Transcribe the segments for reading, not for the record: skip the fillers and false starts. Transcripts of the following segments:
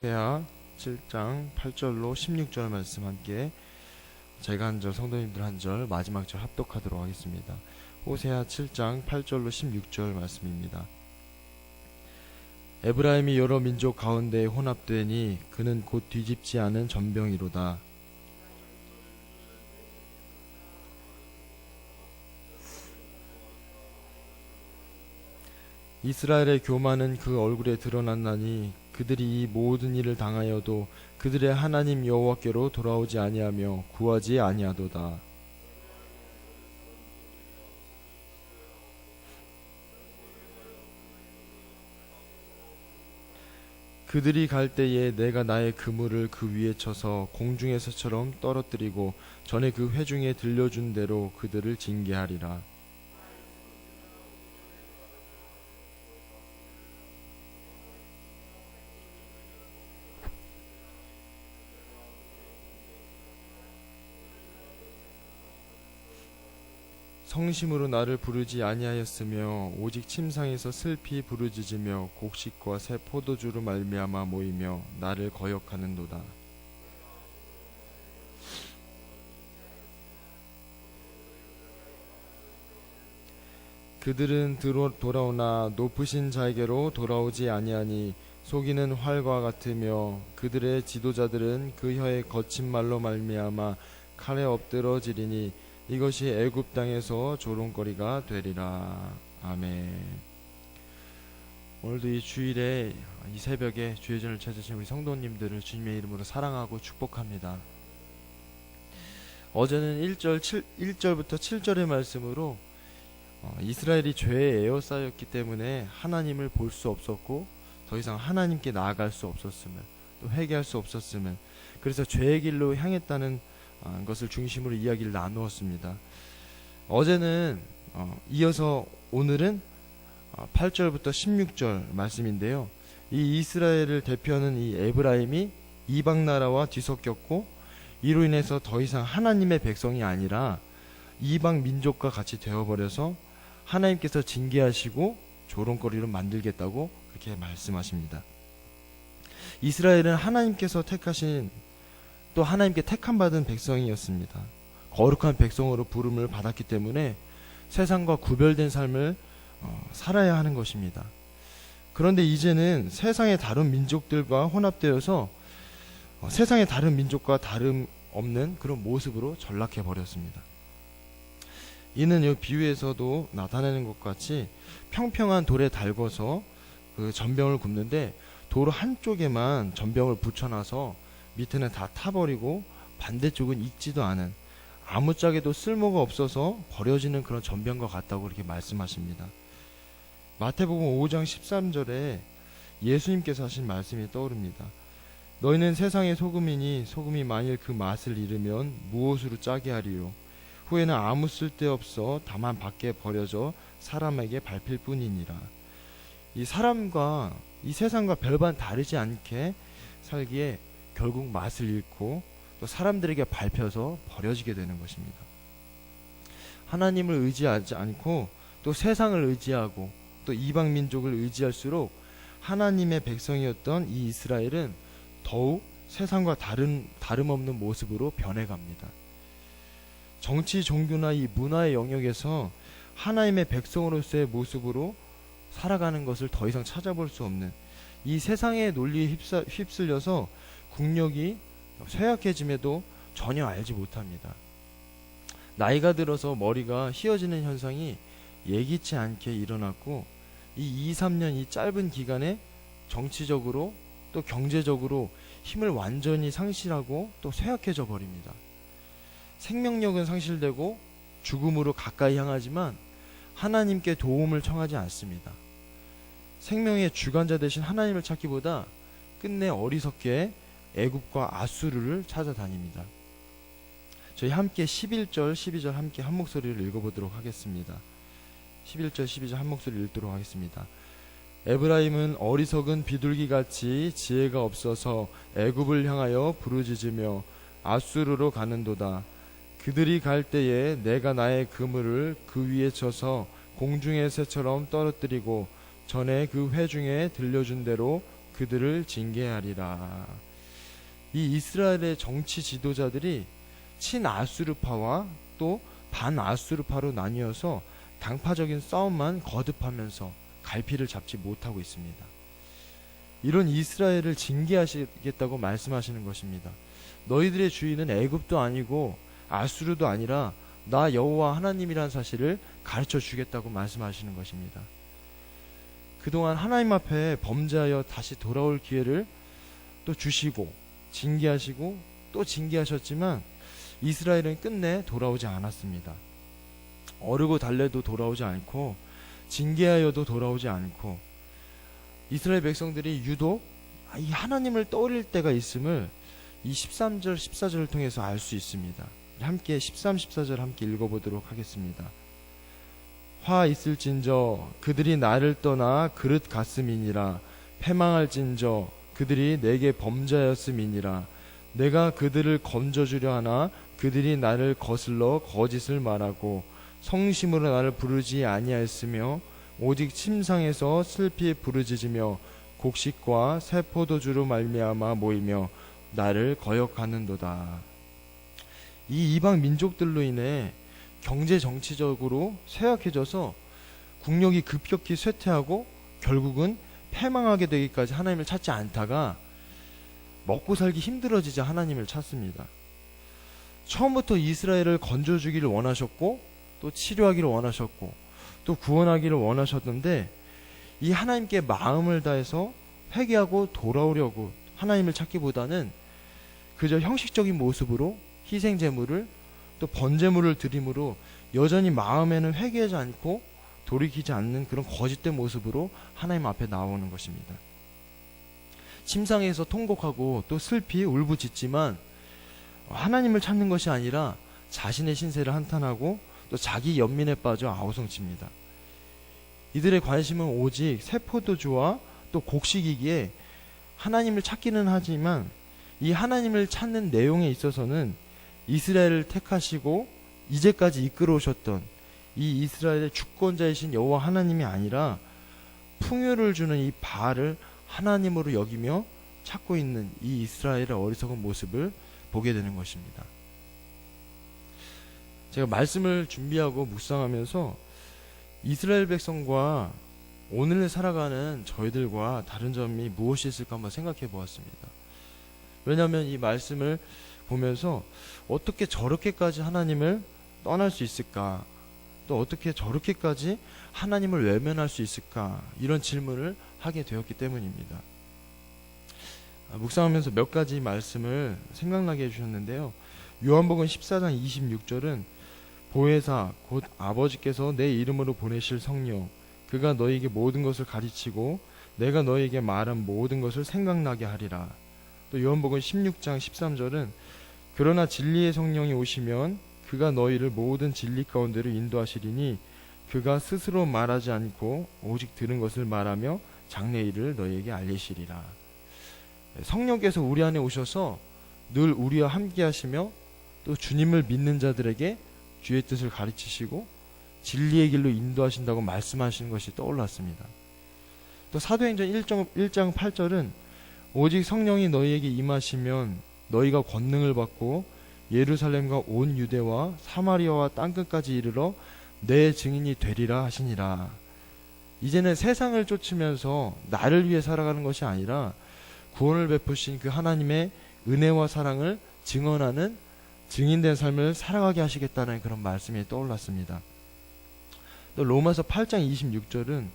호세아 7장 8절로 16절 말씀 함께 제가 한 절, 성도님들 한 절, 마지막 절 합독하도록 하겠습니다. 호세아 7장 8절로 16절 말씀입니다. 에브라임이 여러 민족 가운데 혼합되니 그는 곧 뒤집지 않은 전병이로다. 이스라엘의 교만은 그 얼굴에 드러났나니 그들이 이 모든 일을 당하여도 그들의 하나님 여호와께로 돌아오지 아니하며 구하지 아니하도다. 그들이 갈 때에 내가 나의 그물을 그 위에 쳐서 공중에서처럼 떨어뜨리고 전에 그 회중에 들려준 대로 그들을 징계하리라. 성심으로 나를 부르지 아니하였으며 오직 침상에서 슬피 부르짖으며 곡식과 새 포도주로 말미암아 모이며 나를 거역하는도다. 그들은 돌아오나 높으신 자에게로 돌아오지 아니하니 속이는 활과 같으며 그들의 지도자들은 그 혀의 거친 말로 말미암아 칼에 엎드러지리니 이것이 애굽 땅에서 조롱거리가 되리라. 아멘. 오늘도 이 주일에 이 새벽에 주의 전을 찾으신 우리 성도님들을 주님의 이름으로 사랑하고 축복합니다. 어제는 1절부터 7절의 말씀으로 이스라엘이 죄에 에워싸였기 때문에 하나님을 볼 수 없었고 더 이상 하나님께 나아갈 수 없었음을, 또 회개할 수 없었음을, 그래서 죄의 길로 향했다는 것을 중심으로 이야기를 나누었습니다. 어제는 이어서 오늘은 8절부터 16절 말씀인데요. 이 이스라엘을 대표하는 이 에브라임이 이방 나라와 뒤섞였고 이로 인해서 더 이상 하나님의 백성이 아니라 이방 민족과 같이 되어버려서 하나님께서 징계하시고 조롱거리로 만들겠다고 그렇게 말씀하십니다. 이스라엘은 하나님께서 택하신, 또 하나님께 택함받은 백성이었습니다. 거룩한 백성으로 부름을 받았기 때문에 세상과 구별된 삶을 살아야 하는 것입니다. 그런데 이제는 세상의 다른 민족들과 혼합되어서 세상의 다른 민족과 다름없는 그런 모습으로 전락해 버렸습니다. 이는 이 비유에서도 나타내는 것 같이 평평한 돌에 달궈서 그 전병을 굽는데 돌 한쪽에만 전병을 붙여놔서 밑에는 다 타버리고 반대쪽은 익지도 않은, 아무짝에도 쓸모가 없어서 버려지는 그런 전병과 같다고 그렇게 말씀하십니다. 마태복음 5장 13절에 예수님께서 하신 말씀이 떠오릅니다. 너희는 세상의 소금이니 소금이 만일 그 맛을 잃으면 무엇으로 짜게 하리요? 후에는 아무 쓸데없어 다만 밖에 버려져 사람에게 밟힐 뿐이니라. 이 사람과 이 세상과 별반 다르지 않게 살기에 결국 맛을 잃고 또 사람들에게 밟혀서 버려지게 되는 것입니다. 하나님을 의지하지 않고 또 세상을 의지하고 또 이방 민족을 의지할수록 하나님의 백성이었던 이 이스라엘은 더욱 세상과 다름없는 모습으로 변해갑니다. 정치, 종교나 이 문화의 영역에서 하나님의 백성으로서의 모습으로 살아가는 것을 더 이상 찾아볼 수 없는, 이 세상의 논리에 휩쓸려서 국력이 쇠약해짐에도 전혀 알지 못합니다. 나이가 들어서 머리가 휘어지는 현상이 예기치 않게 일어났고 이 2-3년 이 짧은 기간에 정치적으로 또 경제적으로 힘을 완전히 상실하고 또 쇠약해져 버립니다. 생명력은 상실되고 죽음으로 가까이 향하지만 하나님께 도움을 청하지 않습니다. 생명의 주관자 되신 하나님을 찾기보다 끝내 어리석게 애굽과 아수르를 찾아다닙니다. 저희 함께 11절, 12절 함께 한 목소리를 읽어보도록 하겠습니다. 11절, 12절 한 목소리 읽도록 하겠습니다. 에브라임은 어리석은 비둘기같이 지혜가 없어서 애굽을 향하여 부르짖으며 아수르로 가는도다. 그들이 갈 때에 내가 나의 그물을 그 위에 쳐서 공중의 새처럼 떨어뜨리고 전에 그 회중에 들려준 대로 그들을 징계하리라. 이 이스라엘의 정치 지도자들이 친아수르파와 또 반아수르파로 나뉘어서 당파적인 싸움만 거듭하면서 갈피를 잡지 못하고 있습니다. 이런 이스라엘을 징계하시겠다고 말씀하시는 것입니다. 너희들의 주인은 애굽도 아니고 아수르도 아니라 나 여호와 하나님이라는 사실을 가르쳐 주겠다고 말씀하시는 것입니다. 그동안 하나님 앞에 범죄하여 다시 돌아올 기회를 또 주시고 징계하시고 또 징계하셨지만 이스라엘은 끝내 돌아오지 않았습니다. 어르고 달래도 돌아오지 않고 징계하여도 돌아오지 않고 이스라엘 백성들이 유독 이 하나님을 떠올릴 때가 있음을 이 13절 14절을 통해서 알 수 있습니다. 함께 13, 14절 함께 읽어보도록 하겠습니다. 화 있을진저 그들이 나를 떠나 그릇 갔음이니라. 패망할진저 그들이 내게 범죄하였음이니라. 내가 그들을 건져주려 하나 그들이 나를 거슬러 거짓을 말하고 성심으로 나를 부르지 아니하였으며 오직 침상에서 슬피 부르짖으며 곡식과 새 포도주로 말미암아 모이며 나를 거역하는도다. 이 이방 민족들로 인해 경제 정치적으로 쇠약해져서 국력이 급격히 쇠퇴하고 결국은 패망하게 되기까지 하나님을 찾지 않다가 먹고 살기 힘들어지자 하나님을 찾습니다. 처음부터 이스라엘을 건져주기를 원하셨고 또 치료하기를 원하셨고 또 구원하기를 원하셨는데 이 하나님께 마음을 다해서 회개하고 돌아오려고 하나님을 찾기보다는 그저 형식적인 모습으로 희생제물을 또 번제물을 드림으로 여전히 마음에는 회개하지 않고 돌이키지 않는 그런 거짓된 모습으로 하나님 앞에 나오는 것입니다. 침상에서 통곡하고 또 슬피 울부짖지만 하나님을 찾는 것이 아니라 자신의 신세를 한탄하고 또 자기 연민에 빠져 아우성칩니다. 이들의 관심은 오직 새 포도주와 또 곡식이기에 하나님을 찾기는 하지만 이 하나님을 찾는 내용에 있어서는 이스라엘을 택하시고 이제까지 이끌어 오셨던 이 이스라엘의 주권자이신 여호와 하나님이 아니라 풍요를 주는 이 바알을 하나님으로 여기며 찾고 있는 이 이스라엘의 어리석은 모습을 보게 되는 것입니다. 제가 말씀을 준비하고 묵상하면서 이스라엘 백성과 오늘 살아가는 저희들과 다른 점이 무엇이 있을까 한번 생각해 보았습니다. 왜냐하면 이 말씀을 보면서 어떻게 저렇게까지 하나님을 떠날 수 있을까, 또 어떻게 저렇게까지 하나님을 외면할 수 있을까, 이런 질문을 하게 되었기 때문입니다. 묵상하면서 몇 가지 말씀을 생각나게 해주셨는데요. 요한복음 14장 26절은 보혜사 곧 아버지께서 내 이름으로 보내실 성령 그가 너희에게 모든 것을 가르치고 내가 너희에게 말한 모든 것을 생각나게 하리라. 또 요한복음 16장 13절은 그러나 진리의 성령이 오시면 그가 너희를 모든 진리 가운데로 인도하시리니 그가 스스로 말하지 않고 오직 들은 것을 말하며 장래일을 너희에게 알리시리라. 성령께서 우리 안에 오셔서 늘 우리와 함께 하시며 또 주님을 믿는 자들에게 주의 뜻을 가르치시고 진리의 길로 인도하신다고 말씀하시는 것이 떠올랐습니다. 또 사도행전 1장 8절은 오직 성령이 너희에게 임하시면 너희가 권능을 받고 예루살렘과 온 유대와 사마리아와 땅끝까지 이르러 내 증인이 되리라 하시니라. 이제는 세상을 쫓으면서 나를 위해 살아가는 것이 아니라 구원을 베푸신 그 하나님의 은혜와 사랑을 증언하는 증인된 삶을 살아가게 하시겠다는 그런 말씀이 떠올랐습니다. 또 로마서 8장 26절은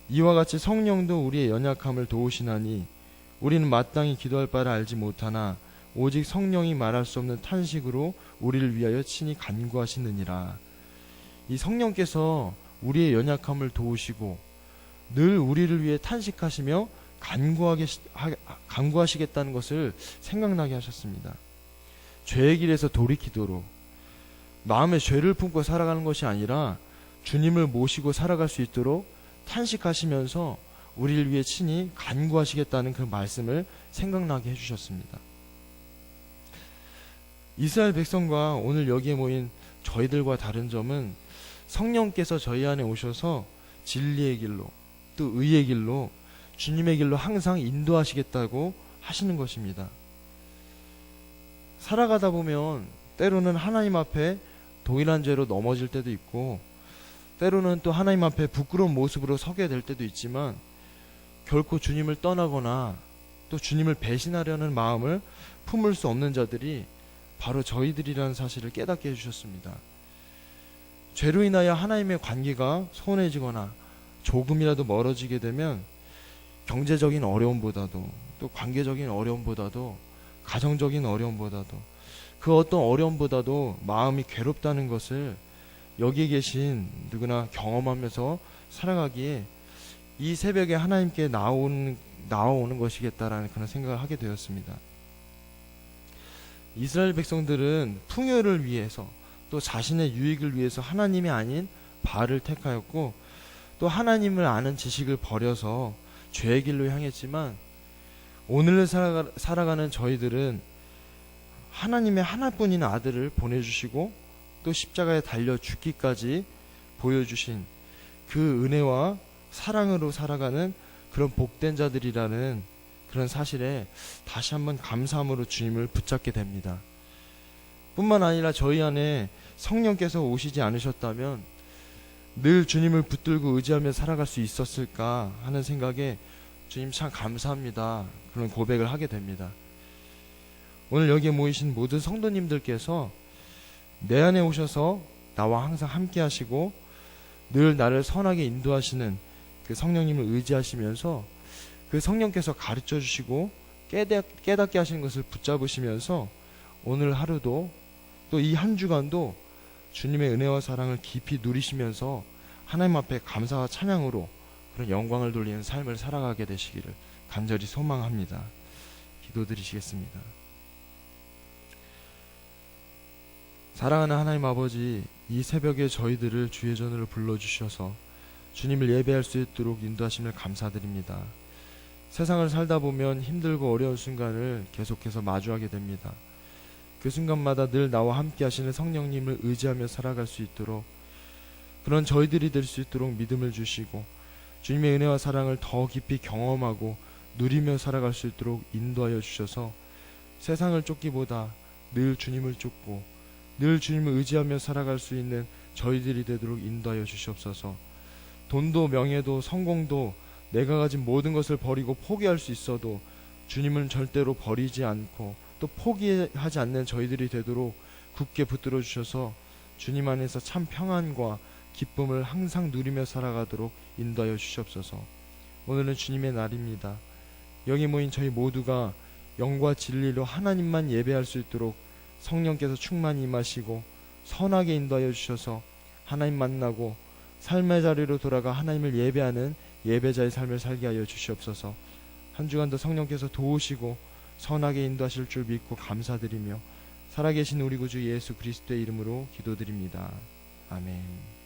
이와 같이 성령도 우리의 연약함을 도우시나니 우리는 마땅히 기도할 바를 알지 못하나 오직 성령이 말할 수 없는 탄식으로 우리를 위하여 친히 간구하시느니라. 이 성령께서 우리의 연약함을 도우시고 늘 우리를 위해 탄식하시며 간구하시겠다는 것을 생각나게 하셨습니다. 죄의 길에서 돌이키도록 마음의 죄를 품고 살아가는 것이 아니라 주님을 모시고 살아갈 수 있도록 탄식하시면서 우리를 위해 친히 간구하시겠다는 그 말씀을 생각나게 해주셨습니다. 이스라엘 백성과 오늘 여기에 모인 저희들과 다른 점은 성령께서 저희 안에 오셔서 진리의 길로 또 의의 길로 주님의 길로 항상 인도하시겠다고 하시는 것입니다. 살아가다 보면 때로는 하나님 앞에 동일한 죄로 넘어질 때도 있고, 때로는 또 하나님 앞에 부끄러운 모습으로 서게 될 때도 있지만, 결코 주님을 떠나거나 또 주님을 배신하려는 마음을 품을 수 없는 자들이 바로 저희들이라는 사실을 깨닫게 해주셨습니다. 죄로 인하여 하나님의 관계가 소원해지거나 조금이라도 멀어지게 되면 경제적인 어려움보다도, 또 관계적인 어려움보다도, 가정적인 어려움보다도, 그 어떤 어려움보다도 마음이 괴롭다는 것을 여기 계신 누구나 경험하면서 살아가기에 이 새벽에 하나님께 나와오는 것이겠다라는 그런 생각을 하게 되었습니다. 이스라엘 백성들은 풍요를 위해서, 또 자신의 유익을 위해서 하나님이 아닌 바알을 택하였고, 또 하나님을 아는 지식을 버려서 죄의 길로 향했지만, 오늘을 살아가는 저희들은 하나님의 하나뿐인 아들을 보내주시고 또 십자가에 달려 죽기까지 보여주신 그 은혜와 사랑으로 살아가는 그런 복된 자들이라는 그런 사실에 다시 한번 감사함으로 주님을 붙잡게 됩니다. 뿐만 아니라 저희 안에 성령께서 오시지 않으셨다면 늘 주님을 붙들고 의지하며 살아갈 수 있었을까 하는 생각에 주님 참 감사합니다, 그런 고백을 하게 됩니다. 오늘 여기에 모이신 모든 성도님들께서 내 안에 오셔서 나와 항상 함께 하시고 늘 나를 선하게 인도하시는 그 성령님을 의지하시면서 그 성령께서 가르쳐 주시고 깨닫게 하시는 것을 붙잡으시면서 오늘 하루도 또 이 한 주간도 주님의 은혜와 사랑을 깊이 누리시면서 하나님 앞에 감사와 찬양으로 그런 영광을 돌리는 삶을 살아가게 되시기를 간절히 소망합니다. 기도드리시겠습니다. 사랑하는 하나님 아버지, 이 새벽에 저희들을 주의 전으로 불러주셔서 주님을 예배할 수 있도록 인도하심을 감사드립니다. 세상을 살다 보면 힘들고 어려운 순간을 계속해서 마주하게 됩니다. 그 순간마다 늘 나와 함께 하시는 성령님을 의지하며 살아갈 수 있도록, 그런 저희들이 될 수 있도록 믿음을 주시고 주님의 은혜와 사랑을 더 깊이 경험하고 누리며 살아갈 수 있도록 인도하여 주셔서 세상을 쫓기보다 늘 주님을 쫓고 늘 주님을 의지하며 살아갈 수 있는 저희들이 되도록 인도하여 주시옵소서. 돈도 명예도 성공도 내가 가진 모든 것을 버리고 포기할 수 있어도 주님은 절대로 버리지 않고 또 포기하지 않는 저희들이 되도록 굳게 붙들어 주셔서 주님 안에서 참 평안과 기쁨을 항상 누리며 살아가도록 인도하여 주시옵소서. 오늘은 주님의 날입니다. 여기 모인 저희 모두가 영과 진리로 하나님만 예배할 수 있도록 성령께서 충만히 임하시고 선하게 인도하여 주셔서 하나님 만나고 삶의 자리로 돌아가 하나님을 예배하는 예배자의 삶을 살게 하여 주시옵소서. 한 주간도 성령께서 도우시고 선하게 인도하실 줄 믿고 감사드리며 살아계신 우리 구주 예수 그리스도의 이름으로 기도드립니다. 아멘.